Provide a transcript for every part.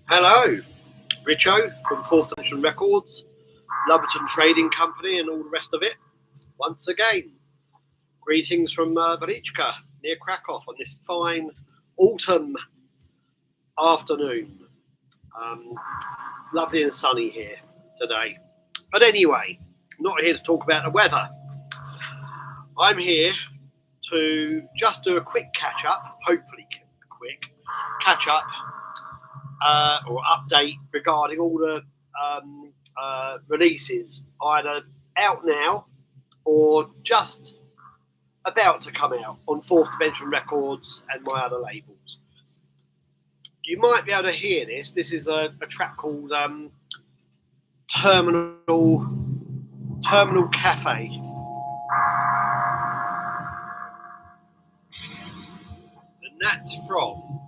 Hello, Richo from Fourth Dimension Records, Lumberton Trading Company, and all the rest of it. Once again, greetings from Velichka near Krakow on this fine autumn afternoon. It's lovely and sunny here today. But anyway, I'm not here to talk about the weather. I'm here to just do a quick catch up, hopefully quick catch up or update regarding all the releases either out now or just about to come out on Fourth Dimension Records and my other labels. You might be able to hear this. This is a track called Terminal Cafe. And that's from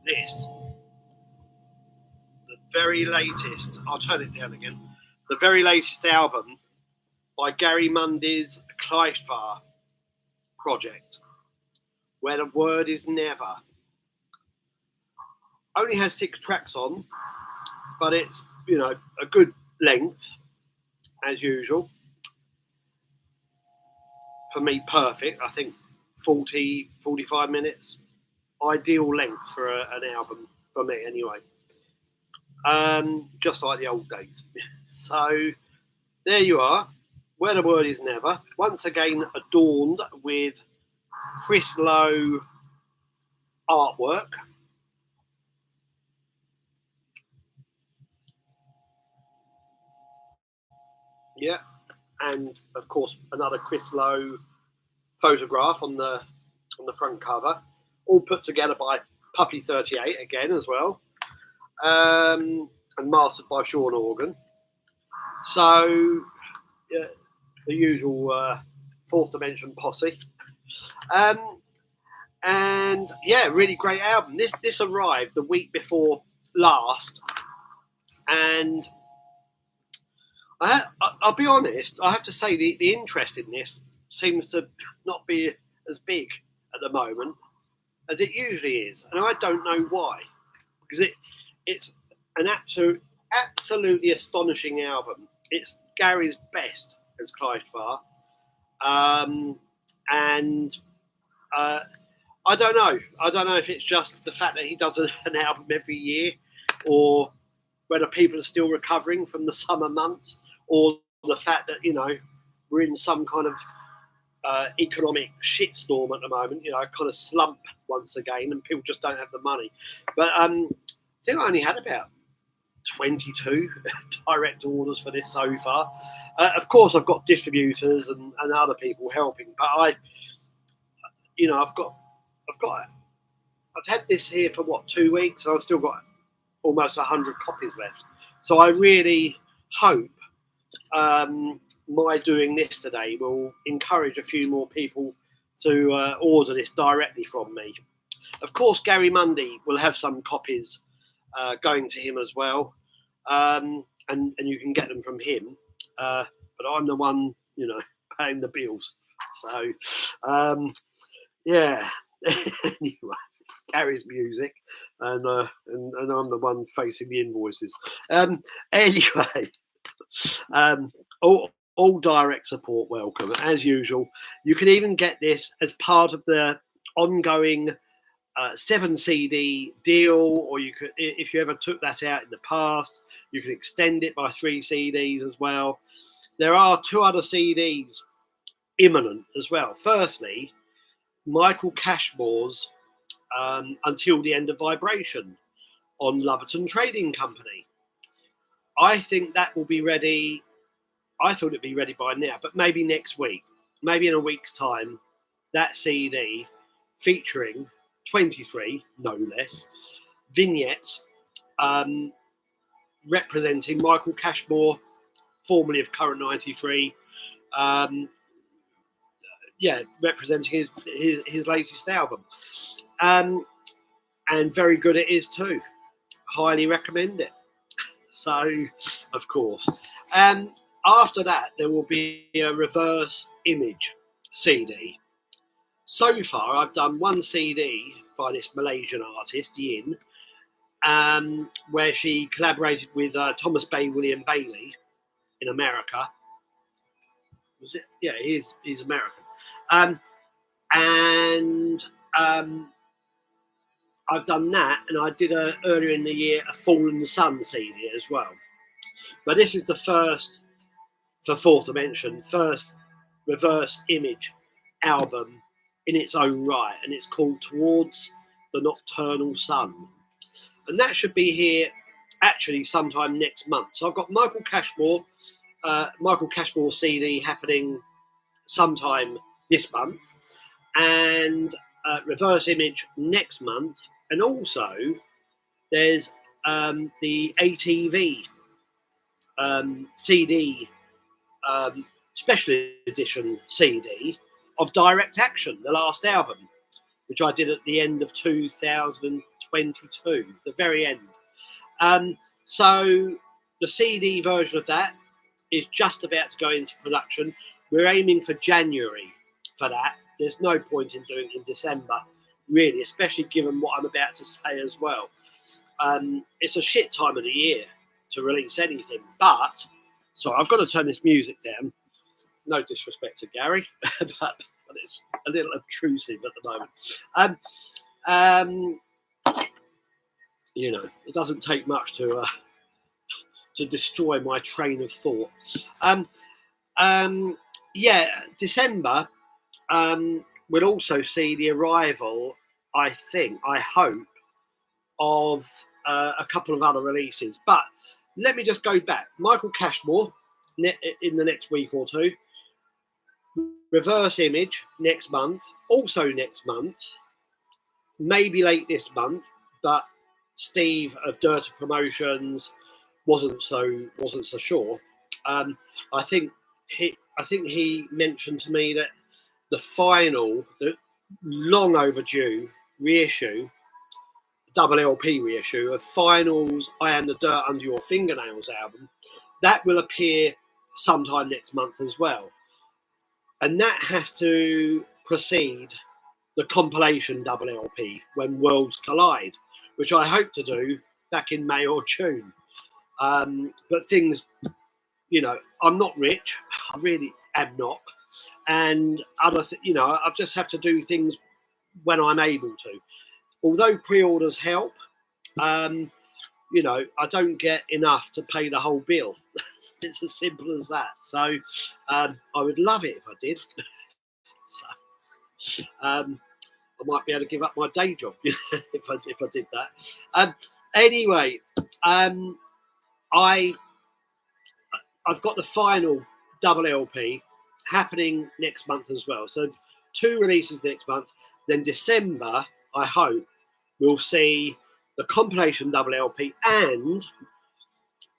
this, the very latest, I'll turn it down again, the very latest album by Gary Mundy's Kleistwahr project, Where the Word Is Never. Only has 6 tracks on, but it's, a good length, as usual. For me, perfect. I think 45 minutes. Ideal length for an album, for me anyway. Just like the old days. So, there you are. Where the Word Is Never. Once again, adorned with Chris Lowe artwork. Yeah, and of course another Chris Lowe photograph on the front cover, all put together by Puppy 38 again as well, and mastered by Sean Organ. So yeah, the usual Fourth Dimension posse, and yeah, really great album. This arrived the week before last, and I'll be honest, I have to say the interest in this seems to not be as big at the moment as it usually is. And I don't know why. Because it's an absolutely astonishing album. It's Gary's best as Kleistwahr. And I don't know. I don't know if it's just the fact that he does an album every year, or whether people are still recovering from the summer months, or the fact that, we're in some kind of economic shitstorm at the moment, kind of slump once again, and people just don't have the money. But I think I only had about 22 direct orders for this so far. Of course, I've got distributors and other people helping, but I've had this here for 2 weeks, and I've still got almost 100 copies left. So I really hope my doing this today will encourage a few more people to order this directly from me. Of course, Gary Mundy will have some copies going to him as well, and you can get them from him. But I'm the one, paying the bills. So, yeah. Anyway, Gary's music, and I'm the one facing the invoices. Anyway, all direct support welcome as usual. You can even get this as part of the ongoing 7 CD deal, or you could, if you ever took that out in the past, you can extend it by 3 CDs as well. There are 2 other CDs imminent as well. Firstly, Michael Cashmore's Until the End of Vibration on Lumberton Trading Company. I think that will be ready. I thought it'd be ready by now, but maybe next week, maybe in a week's time, that CD featuring 23, no less, vignettes representing Michael Cashmore, formerly of Current 93, representing his latest album. And very good it is too. Highly recommend it. So, of course. After that, there will be a reverse image CD. So far, I've done 1 CD by this Malaysian artist, Yin, where she collaborated with Thomas William Bailey in America. Was it? Yeah, he's American. And I've done that, and I did earlier in the year a Fallen Sun CD as well. But this is the first, for Fourth Dimension, first reverse image album in its own right, and it's called Towards the Nocturnal Sun. And that should be here actually sometime next month. So I've got Michael Cashmore CD happening sometime this month, and reverse image next month, and also there's the ATV CD special edition CD of Direct Action, the last album, which I did at the end of 2022, the very end. So the CD version of that is just about to go into production. We're aiming for January for that. There's no point in doing it in December, really, especially given what I'm about to say as well. It's a shit time of the year to release anything, but sorry, I've got to turn this music down. No disrespect to Gary, but it's a little obtrusive at the moment. You know, it doesn't take much to destroy my train of thought. Yeah, December we'll also see the arrival, I hope, of a couple of other releases. But let me just go back. Michael Cashmore in the next week or two. Reverse Image next month. Also next month. Maybe late this month, but Steve of Dirty Promotions wasn't so sure. I think he mentioned to me that the final, the long overdue reissue, double LP reissue of Final's I Am the Dirt Under Your Fingernails album, that will appear sometime next month as well. And that has to precede the compilation double LP, When Worlds Collide, which I hope to do back in May or June. But things, you know, I'm not rich. I really am not. And you know, I just have to do things when I'm able to. Although pre-orders help, you know, I don't get enough to pay the whole bill. It's as simple as that. So I would love it if I did. So, I might be able to give up my day job if I did that. Anyway, I've got the final double LP happening next month as well. So 2 releases next month. Then December, I hope, we'll see the compilation double LP, and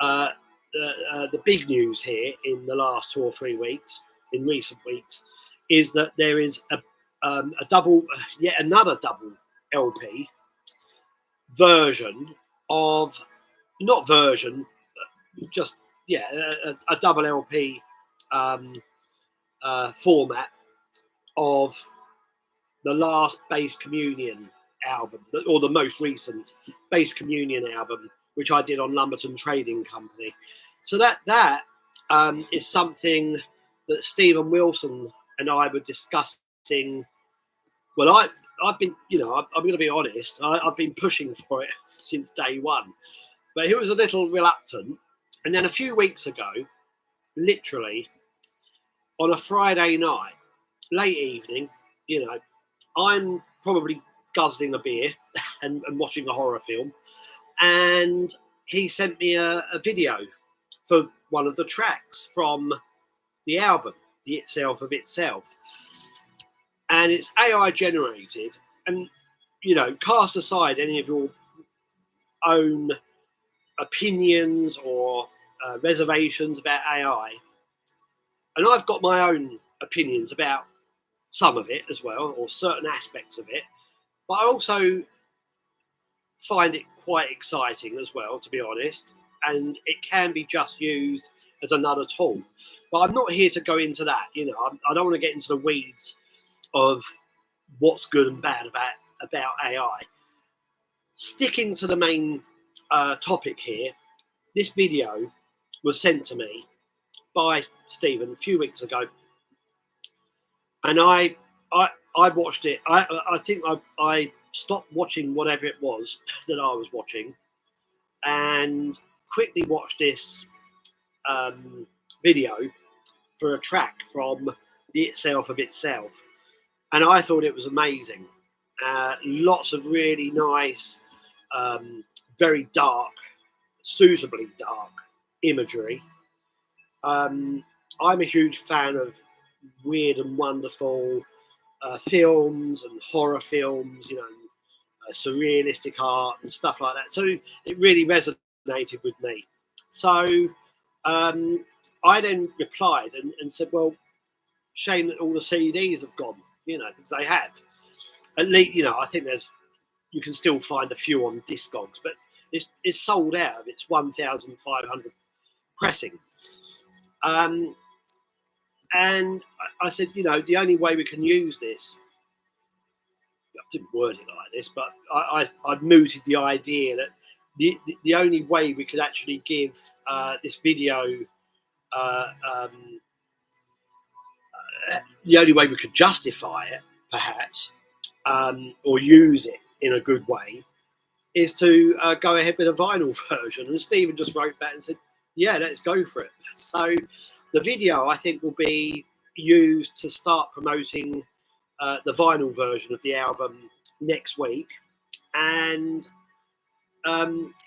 the big news here in the last 2 or 3 weeks, in recent weeks, is that there is yet another double LP version of, not version, just, yeah, a double LP format of the last Bass Communion album, or the most recent Bass Communion album, which I did on Lumberton Trading Company. So that is something that Stephen Wilson and I were discussing. Well, I've been, you know, I'm going to be honest, I've been pushing for it since day one, but he was a little reluctant. And then a few weeks ago, literally on a Friday night, late evening, you know, I'm probably guzzling a beer and watching a horror film, and he sent me a video for one of the tracks from the album, The Itself of Itself. And it's AI generated, and, you know, cast aside any of your own opinions or reservations about AI, and I've got my own opinions about some of it as well, or certain aspects of it, but I also find it quite exciting as well, to be honest, and it can be just used as another tool. But I'm not here to go into that, you know. I don't want to get into the weeds of what's good and bad about AI. Sticking to the main topic here, this video was sent to me by Stephen a few weeks ago, and I watched it. I think I stopped watching whatever it was that I was watching, and quickly watched this video for a track from the Itself of Itself, and I thought it was amazing. Lots of really nice, very dark, suitably dark imagery. I'm a huge fan of weird and wonderful films and horror films, you know, surrealistic art and stuff like that. So it really resonated with me. So I then replied and said, well, shame that all the CDs have gone, you know, because they have. At least, you know, I think you can still find a few on Discogs, but it's sold out of its 1,500 pressing. And I said, you know, the only way we can use this, I didn't word it like this, but I mooted the idea that the only way we could actually give this video, the only way we could justify it, perhaps, or use it in a good way, is to go ahead with a vinyl version. And Stephen just wrote back and said, yeah, let's go for it. So the video, I think, will be used to start promoting the vinyl version of the album next week. And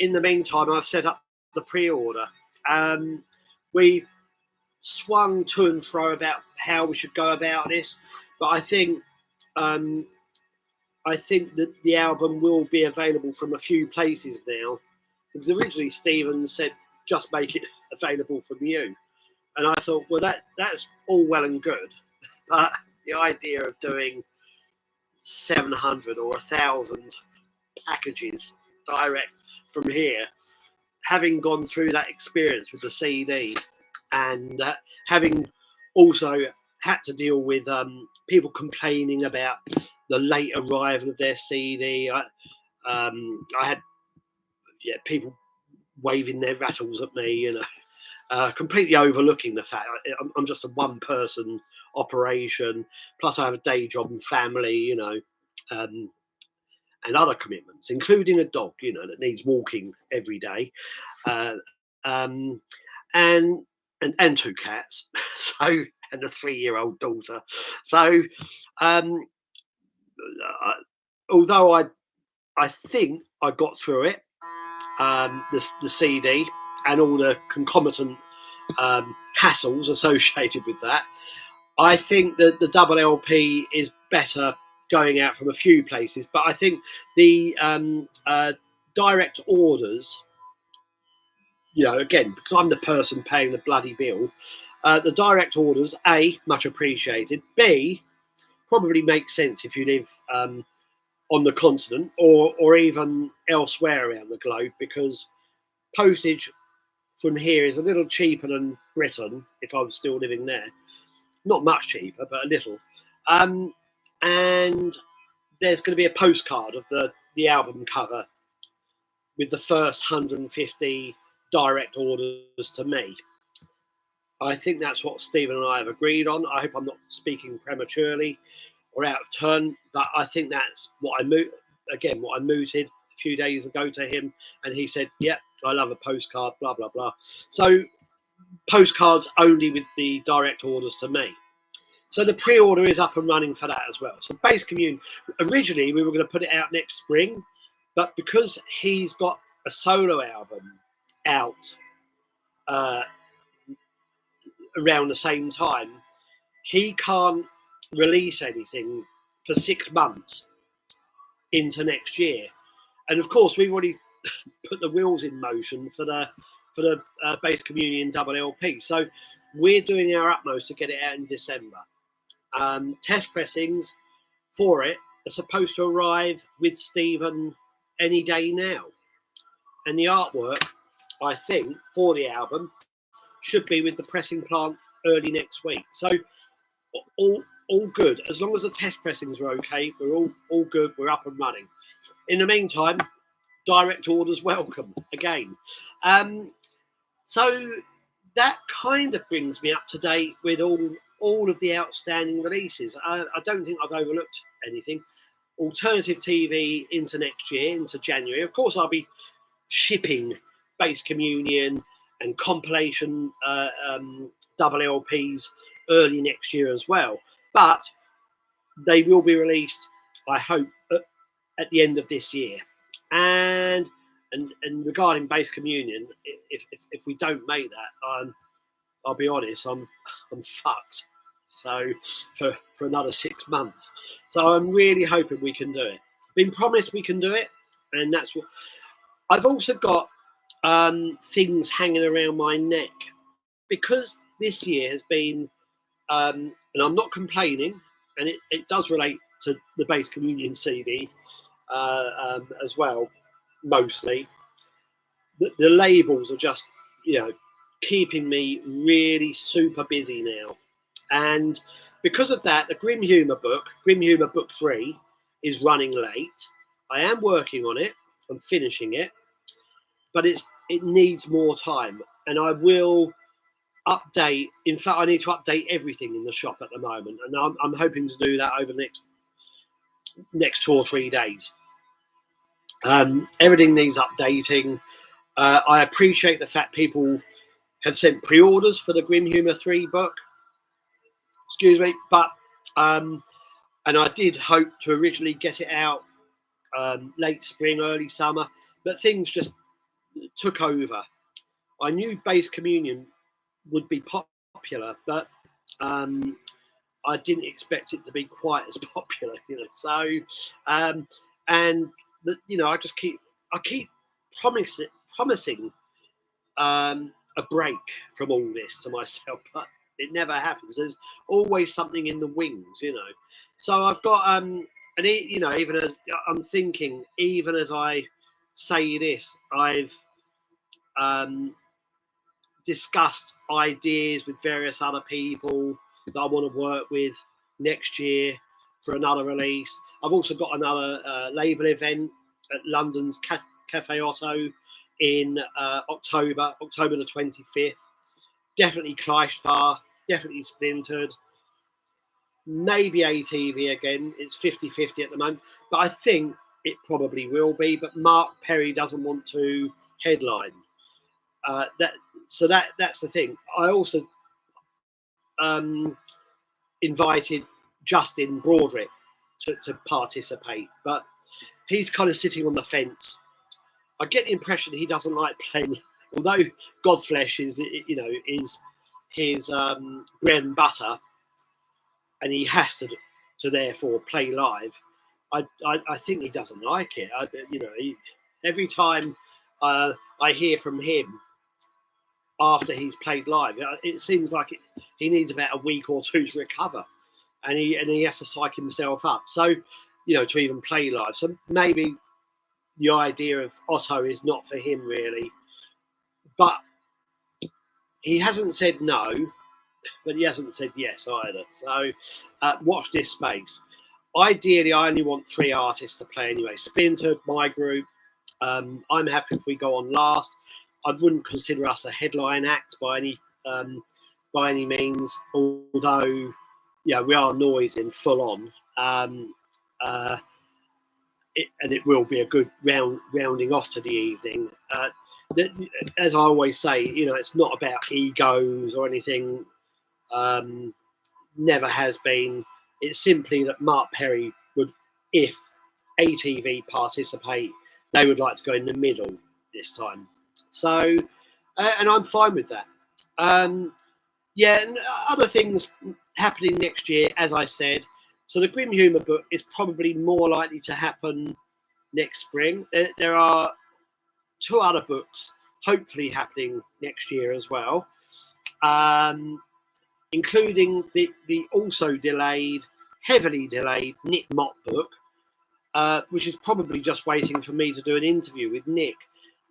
in the meantime, I've set up the pre-order. We've swung to and fro about how we should go about this, but I think that the album will be available from a few places now, because originally Stephen said just make it available from you, and I thought, well, that's all well and good, but the idea of doing 700 or 1,000 packages direct from here, having gone through that experience with the CD, and having also had to deal with people complaining about the late arrival of their CD. I had people waving their rattles at me, you know, completely overlooking the fact I'm just a one-person operation. Plus, I have a day job and family, you know, and other commitments, including a dog, you know, that needs walking every day, and 2 cats, so, and a 3-year-old daughter. So, although I think I got through it, the CD and all the concomitant hassles associated with that, I think that the double LP is better going out from a few places. But I think the direct orders, you know, again, because I'm the person paying the bloody bill, the direct orders, A, much appreciated. B, probably makes sense if you live on the continent or even elsewhere around the globe, because postage from here is a little cheaper than Britain if I was still living there. Not much cheaper, but a little. And there's going to be a postcard of the album cover with the first 150 direct orders to me. I think that's what Stephen and I have agreed on. I hope I'm not speaking prematurely or out of turn, but I think that's what I mooted a few days ago to him, and he said, yeah, I love a postcard, blah, blah, blah. So postcards only with the direct orders to me. So the pre-order is up and running for that as well. So Bass Commune, originally we were going to put it out next spring, but because he's got a solo album out around the same time, he can't release anything for 6 months into next year. And of course, we've already put the wheels in motion for the Bass Communion double LP. So we're doing our utmost to get it out in December. Test pressings for it are supposed to arrive with Stephen any day now. And the artwork, I think, for the album should be with the pressing plant early next week. So all good. As long as the test pressings are okay, we're all good. We're up and running. In the meantime, direct orders welcome again. So that kind of brings me up to date with all of the outstanding releases. I don't think I've overlooked anything. Alternative TV into next year, into January. Of course, I'll be shipping Base Communion and compilation double LPs early next year as well. But they will be released, I hope, at the end of this year. And regarding Base Communion, if we don't make that, I'll be honest, I'm fucked. So for another 6 months. So I'm really hoping we can do it. Been promised we can do it, and that's what I've also got. Things hanging around my neck because this year has been, and I'm not complaining, and it does relate to the Base Communion CD as well, mostly. The labels are just, keeping me really super busy now. And because of that, the Grim Humour book 3, is running late. I am working on it. I'm finishing it. But it needs more time. And I will update. In fact, I need to update everything in the shop at the moment. And I'm hoping to do that over the next 2 or 3 days. Everything needs updating. I appreciate the fact people have sent pre-orders for the Grim Humour 3 book. Excuse me, but and I did hope to originally get it out late spring, early summer, but things just took over. I knew Base Communion would be popular, but I didn't expect it to be quite as popular, So, and I keep promising a break from all this to myself, but it never happens. There's always something in the wings, So I've got even as I'm thinking, even as I say this, I've discussed ideas with various other people that I want to work with next year for another release. I've also got another label event at London's Cafe Otto in October the 25th. Definitely Kleistwahr, definitely Splintered, maybe ATV again. It's 50-50 at the moment, but I think it probably will be. But Mark Perry doesn't want to headline. That's the thing. I also invited Justin Broderick to participate, but he's kind of sitting on the fence. I get the impression he doesn't like playing, although Godflesh is his bread and butter, and he has to therefore play live. I think he doesn't like it. Every time I hear from him after he's played live, it seems like he needs about a week or two to recover, and he has to psych himself up. So, to even play live. So maybe the idea of Otto is not for him really, but he hasn't said no, but he hasn't said yes either. So watch this space. Ideally, I only want 3 artists to play anyway. Splintered, my group. I'm happy if we go on last. I wouldn't consider us a headline act by any means, although we are noising full on. It will be a good rounding off to the evening. As I always say, it's not about egos or anything. Never has been. It's simply that Mark Perry would, if ATV participate, they would like to go in the middle this time. So, and I'm fine with that. And other things happening next year, as I said. So the Grim Humour book is probably more likely to happen next spring. There are 2 other books hopefully happening next year as well, including the also heavily delayed Nick Mott book, which is probably just waiting for me to do an interview with Nick.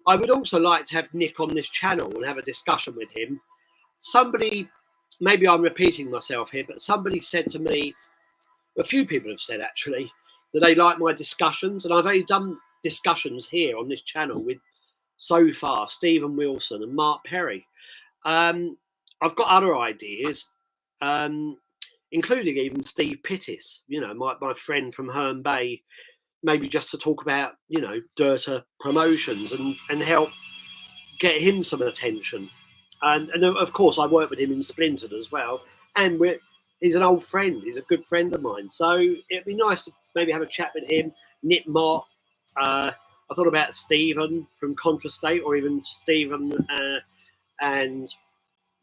I would also like to have Nick on this channel and have a discussion with him. Somebody, maybe I'm repeating myself here, but somebody said to me, a few people have said actually, that they like my discussions, and I've only done discussions here on this channel with so far Stephen Wilson and Mark Perry. I've got other ideas, including even Steve Pittis, you know, my friend from Herne Bay, maybe just to talk about, you know, Dirter promotions and help get him some attention. And of course, I work with him in Splintered as well. And he's an old friend. He's a good friend of mine. So it'd be nice to maybe have a chat with him, Nick Mott. I thought about Stephen from Contrastate, or even Stephen and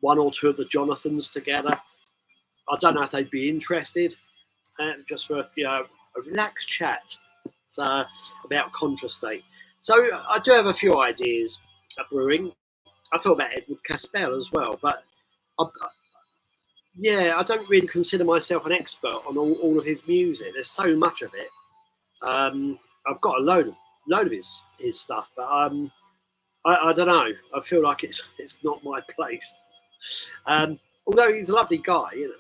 one or two of the Jonathans together. I don't know if they'd be interested, just for, you know, a relaxed chat about Contrastate. So I do have a few ideas at brewing. I thought about Edward Caspell as well, but I don't really consider myself an expert on all of his music. There's so much of it. I've got a load of his stuff, but I don't know. I feel like it's not my place. Although he's a lovely guy, you know,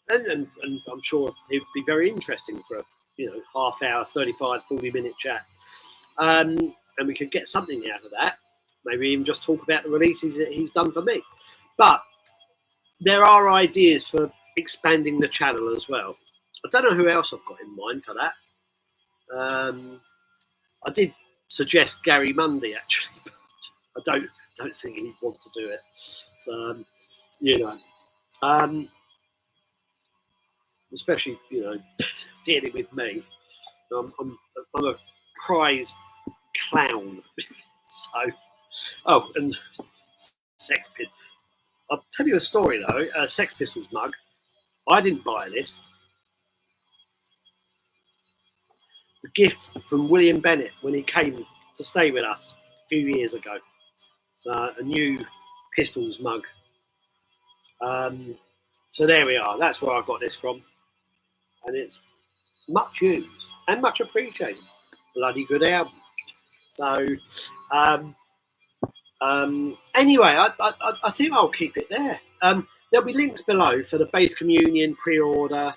and I'm sure he'd be very interesting for a, you know, half hour, 35, 40-minute chat. And we could get something out of that. Maybe even just talk about the releases that he's done for me. But there are ideas for expanding the channel as well. I don't know who else I've got in mind for that. I did suggest Gary Mundy, actually, but I don't think he'd want to do it. So, you know, especially, you know, dealing with me. I'm a prize clown. So, oh, and Sex Pistols. I'll tell you a story though. A Sex Pistols mug. I didn't buy this. The gift from William Bennett when he came to stay with us a few years ago. So a new Pistols mug. So there we are. That's where I got this from, and it's much used and much appreciated. Bloody good album. So anyway, I think I'll keep it there. There'll be links below for the Base Communion pre-order,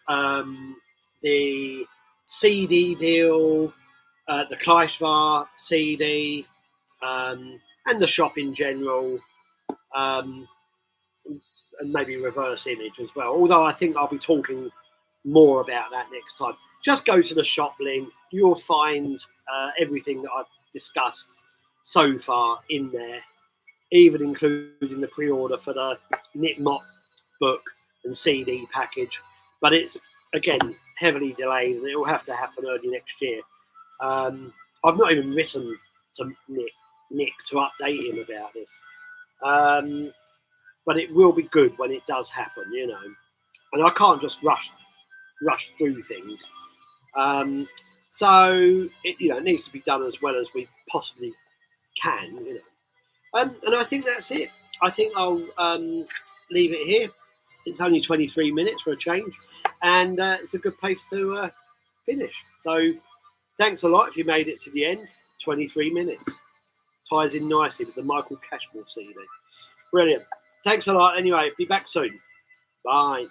the CD deal, the Kleistwahr CD, and the shop in general, and maybe reverse image as well. Although I think I'll be talking more about that next time. Just go to the shop link. You'll find everything that I've discussed so far in there, even including the pre-order for the Nick Mott book and CD package. But it's, again, heavily delayed, and it will have to happen early next year. I've not even written to Nick to update him about this. But it will be good when it does happen, you know. And I can't just rush through things. So it needs to be done as well as we possibly can, you know. And I think that's it. I think I'll leave it here. It's only 23 minutes for a change, and it's a good place to finish. So thanks a lot if you made it to the end. 23 minutes. Ties in nicely with the Michael Cashmore CD. Brilliant. Thanks a lot. Anyway, be back soon. Bye.